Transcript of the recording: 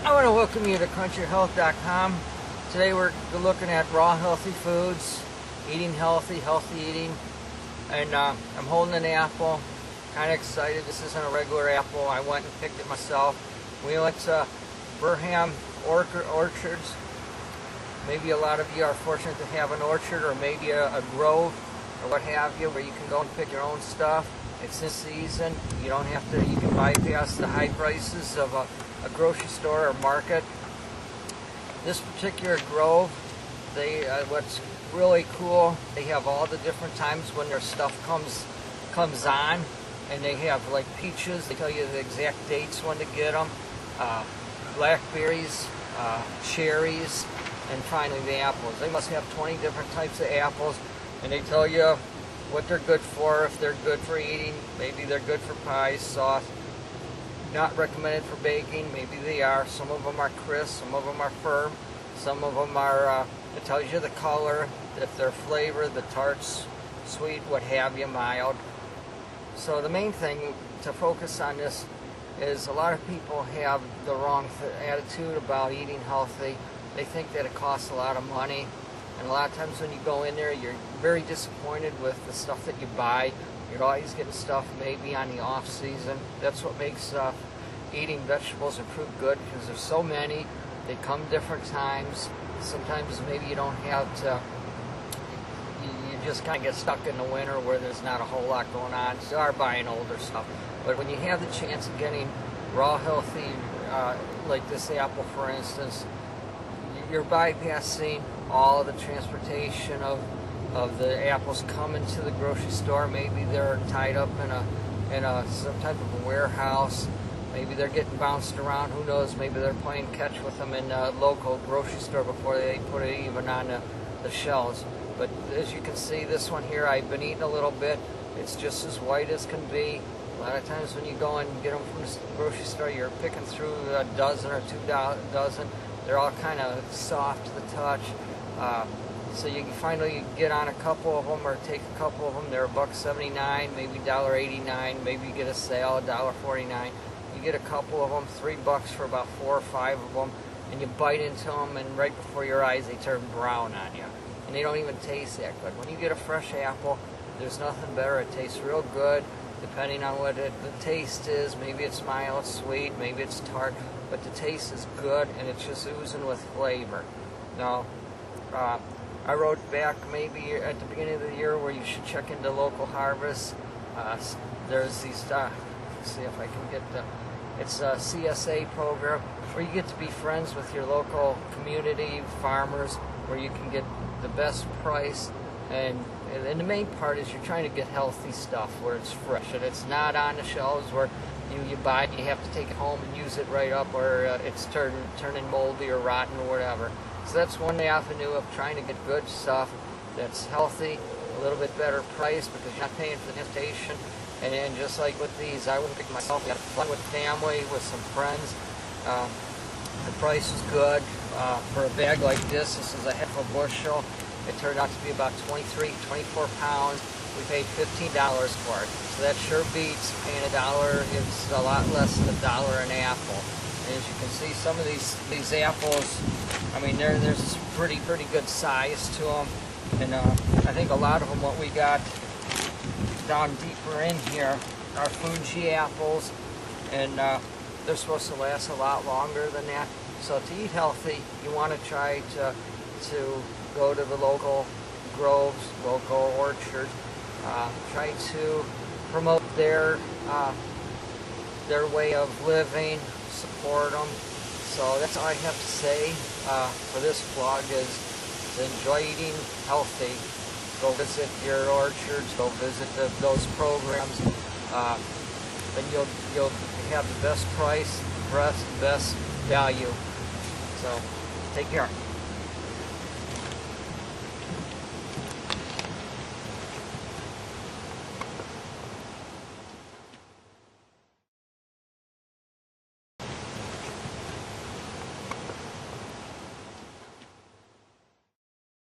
I want to welcome you to CountryHealth.com. Today we're looking at raw healthy foods, eating healthy, healthy eating, and I'm holding an apple. Kind of excited. This isn't a regular apple. I went and picked it myself. We went to Burham Orchards. Maybe a lot of you are fortunate to have an orchard or maybe a grove or what have you, where you can go and pick your own stuff. It's in season. You don't have to. You can bypass the high prices of a grocery store or market. This particular grove, what's really cool, they have all the different times when their stuff comes on, and they have like peaches. They tell you the exact dates when to get them. Blackberries, cherries, and finally the apples. They must have 20 different types of apples, and they tell you what they're good for, if they're good for eating, maybe they're good for pies, sauce. Not recommended for baking, maybe they are. Some of them are crisp, some of them are firm, some of them are, it tells you the color, if they're flavored, the tarts, sweet, what have you, mild. So the main thing to focus on this is a lot of people have the wrong attitude about eating healthy. They think that it costs a lot of money, and a lot of times when you go in there, you're very disappointed with the stuff that you buy. You're always getting stuff maybe on the off season. That's what makes eating vegetables and fruit good, because there's so many. They come different times. Sometimes maybe you don't have to, you just kind of get stuck in the winter where there's not a whole lot going on. So you are buying older stuff. But when you have the chance of getting raw healthy, like this apple for instance, you're bypassing all of the transportation of the apples coming to the grocery store. Maybe they're tied up in some type of a warehouse. Maybe they're getting bounced around. Who knows? Maybe they're playing catch with them in a local grocery store before they put it even on the shelves. But as you can see, this one here, I've been eating a little bit. It's just as white as can be. A lot of times when you go and get them from the grocery store, you're picking through a dozen or 2 dozen. They're all kind of soft to the touch. So you can finally get on a couple of them or take a couple of them. They're $1.79, maybe $1.89. Maybe you get a sale, $1.49. You get a couple of them, $3 for about 4 or 5 of them, and you bite into them, and right before your eyes they turn brown on you. And they don't even taste that good. When you get a fresh apple, there's nothing better. It tastes real good, depending on what the taste is. Maybe it's mild, sweet, maybe it's tart, but the taste is good, and it's just oozing with flavor. Now, I wrote back maybe at the beginning of the year where you should check into local harvests. There's these, let's see if I can get it's a CSA program where you get to be friends with your local community farmers, where you can get the best price. And the main part is you're trying to get healthy stuff where it's fresh and it's not on the shelves where you buy it and you have to take it home and use it right up, or it's turning moldy or rotten or whatever. So that's one avenue of trying to get good stuff that's healthy, a little bit better price because you're not paying for the temptation. And then just like with these, I wouldn't pick myself. I had fun with family, with some friends. The price is good. For a bag like this is a half a bushel. It turned out to be about 23, 24 pounds. We paid $15 for it. So that sure beats paying $1. It's a lot less than $1 an apple. And as you can see, some of these apples, I mean, there's pretty good size to them. And I think a lot of them, what we got down deeper in here, are Fuji apples. And they're supposed to last a lot longer than that. So to eat healthy, you want to try to go to the local groves, local orchards, try to promote their way of living, support them. So that's all I have to say for this vlog, is to enjoy eating healthy. Go visit your orchards, go visit those programs, and you'll have the best price, best value. So take care.